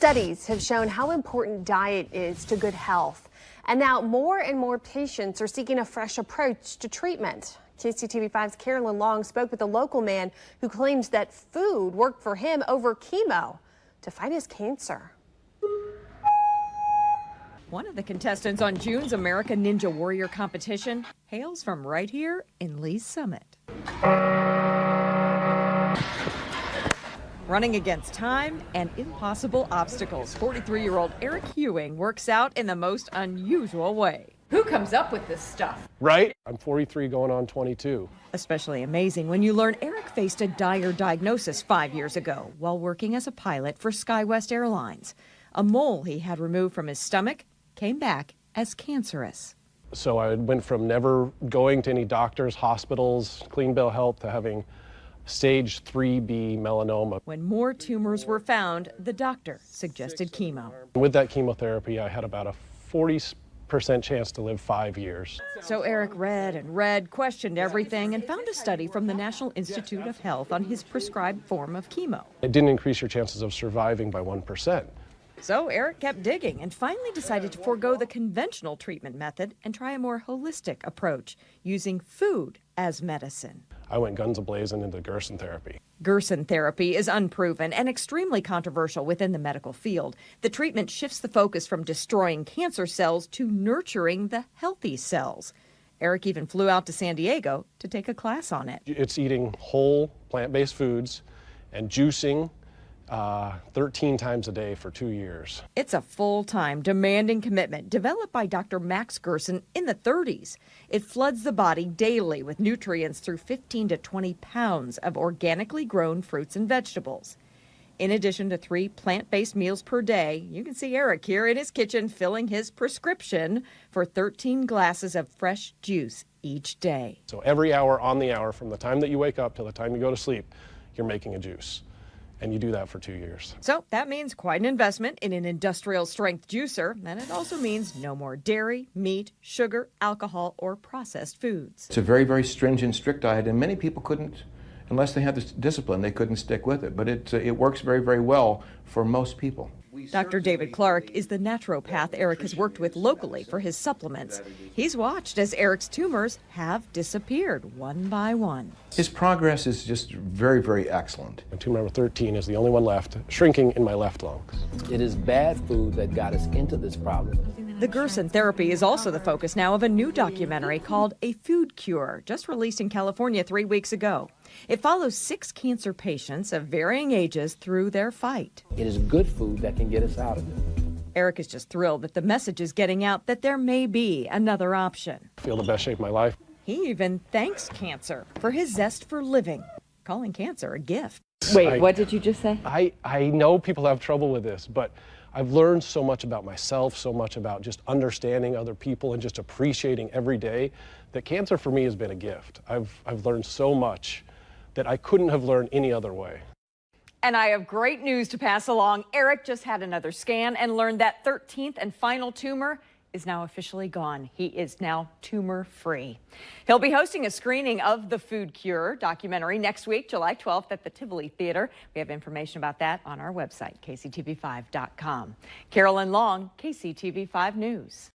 Studies have shown how important diet is to good health. And now more and more patients are seeking a fresh approach to treatment. KCTV5's Carolyn Long spoke with a local man who claims that food worked for him over chemo to fight his cancer. One of the contestants on June's American Ninja Warrior competition hails from right here in Lee's Summit. Running against time and impossible obstacles, 43-year-old Eric Hewing works out in the most unusual way. Who comes up with this stuff? Right? I'm 43 going on 22. Especially amazing when you learn Eric faced a dire diagnosis 5 years ago while working as a pilot for SkyWest Airlines. A mole he had removed from his stomach came back as cancerous. So I went from never going to any doctors, hospitals, clean bill health, to having stage 3B melanoma. When more tumors were found, the doctor suggested chemo. With that chemotherapy, I had about a 40% chance to live 5 years. So Eric read and read, questioned everything, and found a study from the National Institute of Health on his prescribed form of chemo. It didn't increase your chances of surviving by 1%. So Eric kept digging and finally decided to forego the conventional treatment method and try a more holistic approach, using food as medicine. I went guns a-blazing into Gerson therapy. Gerson therapy is unproven and extremely controversial within the medical field. The treatment shifts the focus from destroying cancer cells to nurturing the healthy cells. Eric even flew out to San Diego to take a class on it. It's eating whole plant-based foods and juicing 13 times a day for 2 years. It's a full-time, demanding commitment developed by Dr. Max Gerson in the 30s. It floods the body daily with nutrients through 15 to 20 pounds of organically grown fruits and vegetables. In addition to 3 plant-based meals per day, you can see Eric here in his kitchen filling his prescription for 13 glasses of fresh juice each day. So every hour on the hour, from the time that you wake up till the time you go to sleep, you're making a juice. And you do that for 2 years. So that means quite an investment in an industrial strength juicer, and it also means no more dairy, meat, sugar, alcohol, or processed foods. It's a very, very stringent, strict diet, and many people couldn't, unless they had this discipline, they couldn't stick with it. But it works very, very well for most people. Dr. David Clark is the naturopath Eric has worked with locally for his supplements. He's watched as Eric's tumors have disappeared one by one. His progress is just very, very excellent. Tumor number 13 is the only one left, shrinking in my left lung. It is bad food that got us into this problem. The Gerson therapy is also the focus now of a new documentary called A Food Cure, just released in California 3 weeks ago. It follows 6 cancer patients of varying ages through their fight. It is good food that can get us out of it. Eric is just thrilled that the message is getting out that there may be another option. I feel the best shape of my life. He even thanks cancer for his zest for living, calling cancer a gift. Wait, what did you just say? I know people have trouble with this, but I've learned so much about myself, so much about just understanding other people and just appreciating every day, that cancer for me has been a gift. I've learned so much that I couldn't have learned any other way. And I have great news to pass along. Eric just had another scan and learned that 13th and final tumor is now officially gone. He is now tumor-free. He'll be hosting a screening of The Food Cure documentary next week, July 12th at the Tivoli Theater. We have information about that on our website, kctv5.com. Carolyn Long, KCTV5 News.